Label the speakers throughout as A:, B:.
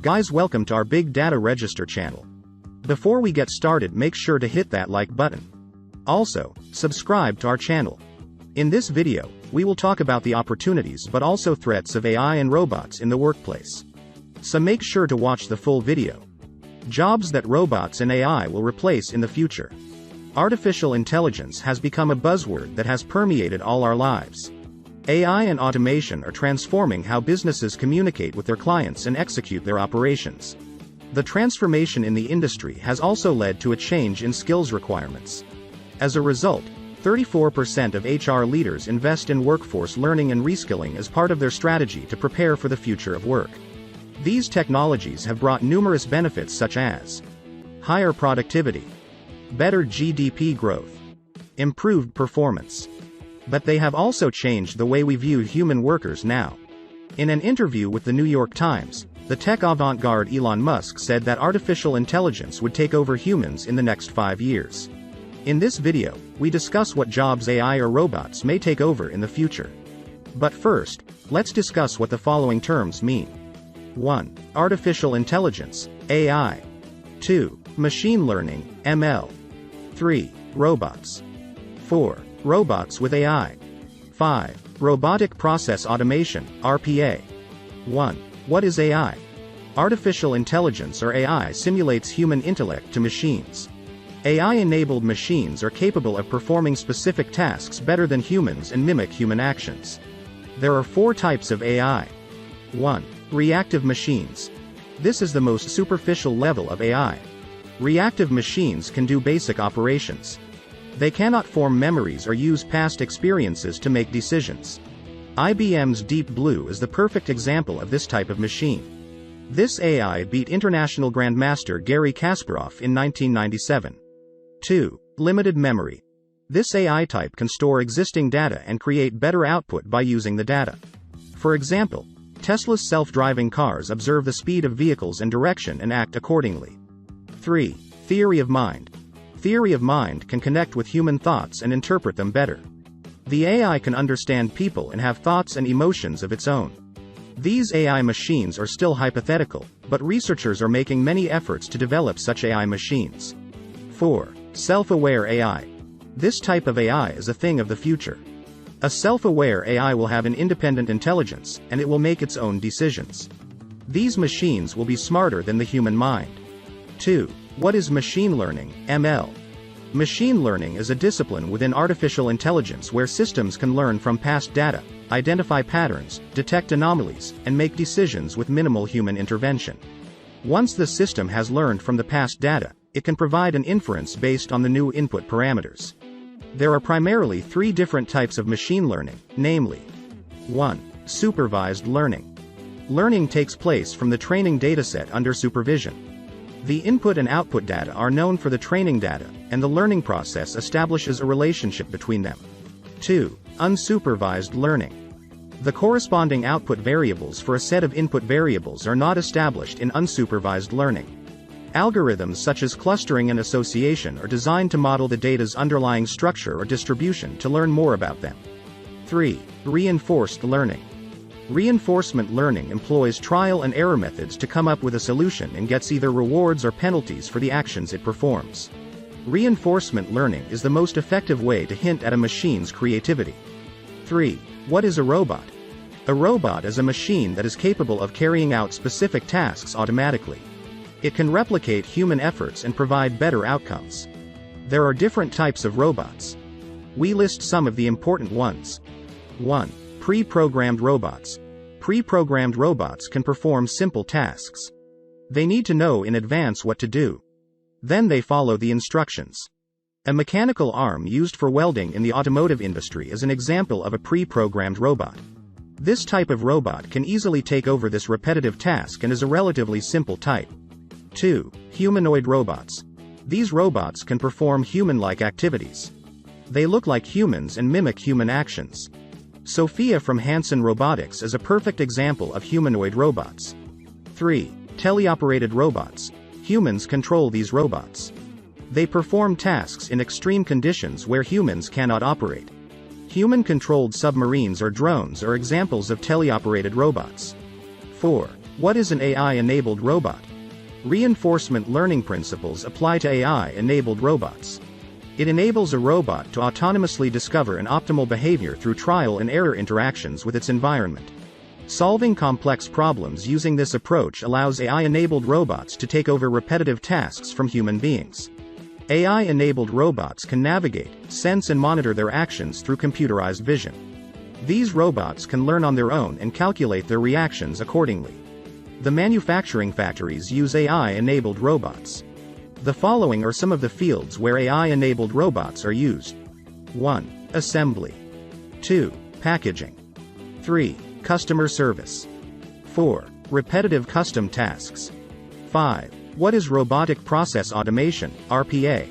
A: Guys, welcome to our Big Data Register channel. Before we get started, make sure to hit that like button. Also, subscribe to our channel. In this video, we will talk about the opportunities but also threats of AI and robots in the workplace. So make sure to watch the full video. Jobs that robots and AI will replace in the future. Artificial intelligence has become a buzzword that has permeated all our lives. AI and automation are transforming how businesses communicate with their clients and execute their operations. The transformation in the industry has also led to a change in skills requirements. As a result, 34% of HR leaders invest in workforce learning and reskilling as part of their strategy to prepare for the future of work. These technologies have brought numerous benefits such as higher productivity, better GDP growth, improved performance. But they have also changed the way we view human workers now. In an interview with the New York Times, the tech avant-garde Elon Musk said that artificial intelligence would take over humans in the next 5 years. In this video, we discuss what jobs AI or robots may take over in the future. But first, let's discuss what the following terms mean. 1. Artificial intelligence, AI. 2. Machine learning, ML. 3. Robots. 4. Robots with AI. 5. Robotic process automation, RPA. 1. What is AI? Artificial intelligence or AI simulates human intellect to machines. AI-enabled machines are capable of performing specific tasks better than humans and mimic human actions. There are 4 types of AI. 1. Reactive machines. This is the most superficial level of AI. Reactive machines can do basic operations. They cannot form memories or use past experiences to make decisions. IBM's Deep Blue is the perfect example of this type of machine. This AI beat international grandmaster Garry Kasparov in 1997. 2. Limited memory. This AI type can store existing data and create better output by using the data. For example, Tesla's self-driving cars observe the speed of vehicles and direction and act accordingly. 3. Theory of mind. Theory of mind can connect with human thoughts and interpret them better. The AI can understand people and have thoughts and emotions of its own. These AI machines are still hypothetical, but researchers are making many efforts to develop such AI machines. 4. Self-aware AI. This type of AI is a thing of the future. A self-aware AI will have an independent intelligence, and it will make its own decisions. These machines will be smarter than the human mind. 2. What is machine learning, ML? Machine learning is a discipline within artificial intelligence where systems can learn from past data, identify patterns, detect anomalies, and make decisions with minimal human intervention. Once the system has learned from the past data, it can provide an inference based on the new input parameters. There are primarily 3 different types of machine learning, namely 1. Supervised learning. Learning takes place from the training dataset under supervision. The input and output data are known for the training data, and the learning process establishes a relationship between them. 2. Unsupervised learning. The corresponding output variables for a set of input variables are not established in unsupervised learning. Algorithms such as clustering and association are designed to model the data's underlying structure or distribution to learn more about them. 3. Reinforced learning. Reinforcement learning employs trial and error methods to come up with a solution and gets either rewards or penalties for the actions it performs. Reinforcement learning is the most effective way to hint at a machine's creativity. 3. What is a robot? A robot is a machine that is capable of carrying out specific tasks automatically. It can replicate human efforts and provide better outcomes. There are different types of robots. We list some of the important ones. 1. Pre-programmed robots. Pre-programmed robots can perform simple tasks. They need to know in advance what to do. Then they follow the instructions. A mechanical arm used for welding in the automotive industry is an example of a pre-programmed robot. This type of robot can easily take over this repetitive task and is a relatively simple type. 2. Humanoid robots. These robots can perform human-like activities. They look like humans and mimic human actions. Sophia from Hanson Robotics is a perfect example of humanoid robots. 3. Teleoperated robots. Humans control these robots. They perform tasks in extreme conditions where humans cannot operate. Human-controlled submarines or drones are examples of teleoperated robots. 4. What is an AI-enabled robot? Reinforcement learning principles apply to AI-enabled robots. It enables a robot to autonomously discover an optimal behavior through trial and error interactions with its environment. Solving complex problems using this approach allows AI-enabled robots to take over repetitive tasks from human beings. AI-enabled robots can navigate, sense and monitor their actions through computerized vision. These robots can learn on their own and calculate their reactions accordingly. The manufacturing factories use AI-enabled robots. The following are some of the fields where AI-enabled robots are used. 1. Assembly. 2. Packaging. 3. Customer service. 4. Repetitive custom tasks. 5. What is robotic process automation, RPA?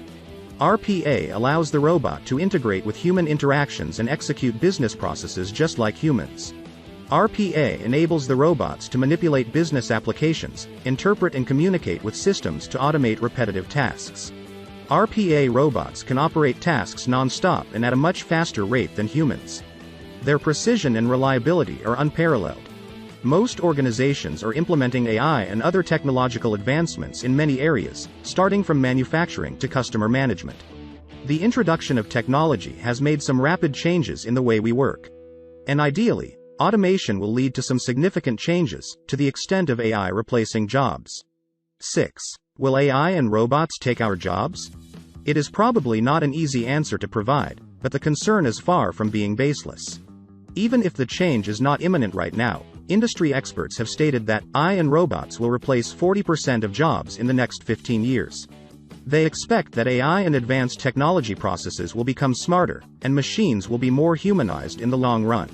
A: RPA allows the robot to integrate with human interactions and execute business processes just like humans. RPA enables the robots to manipulate business applications, interpret and communicate with systems to automate repetitive tasks. RPA robots can operate tasks non-stop and at a much faster rate than humans. Their precision and reliability are unparalleled. Most organizations are implementing AI and other technological advancements in many areas, starting from manufacturing to customer management. The introduction of technology has made some rapid changes in the way we work. And ideally, automation will lead to some significant changes, to the extent of AI replacing jobs. 6. Will AI and robots take our jobs? It is probably not an easy answer to provide, but the concern is far from being baseless. Even if the change is not imminent right now, industry experts have stated that AI and robots will replace 40% of jobs in the next 15 years. They expect that AI and advanced technology processes will become smarter, and machines will be more humanized in the long run.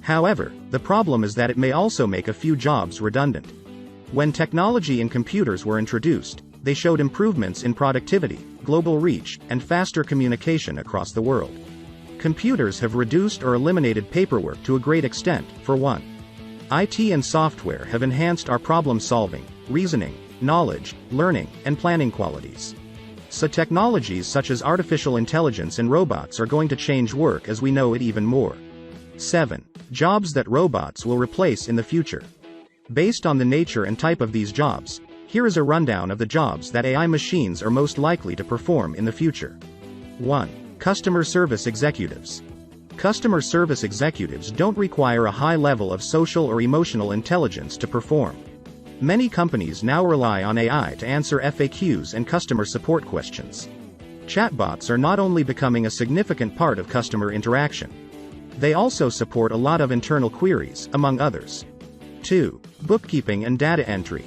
A: However, the problem is that it may also make a few jobs redundant. When technology and computers were introduced, they showed improvements in productivity, global reach, and faster communication across the world. Computers have reduced or eliminated paperwork to a great extent, for one. IT and software have enhanced our problem-solving, reasoning, knowledge, learning, and planning qualities. So technologies such as artificial intelligence and robots are going to change work as we know it even more. 7. Jobs that robots will replace in the future. Based on the nature and type of these jobs, here is a rundown of the jobs that AI machines are most likely to perform in the future. 1. Customer service executives. Customer service executives don't require a high level of social or emotional intelligence to perform. Many companies now rely on AI to answer FAQs and customer support questions. Chatbots are not only becoming a significant part of customer interaction, they also support a lot of internal queries, among others. 2. Bookkeeping and data entry.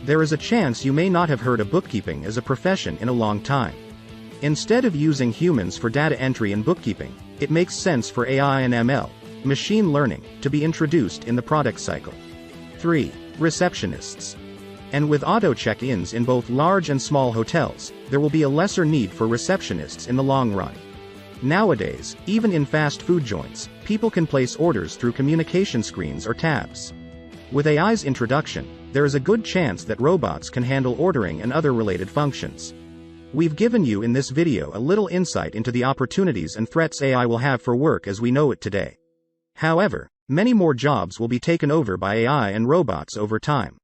A: There is a chance you may not have heard of bookkeeping as a profession in a long time. Instead of using humans for data entry and bookkeeping, it makes sense for AI and ML, machine learning, to be introduced in the product cycle. 3. Receptionists. And with auto check-ins in both large and small hotels, there will be a lesser need for receptionists in the long run. Nowadays, even in fast food joints, people can place orders through communication screens or tabs. With AI's introduction, there is a good chance that robots can handle ordering and other related functions. We've given you in this video a little insight into the opportunities and threats AI will have for work as we know it today. However, many more jobs will be taken over by AI and robots over time.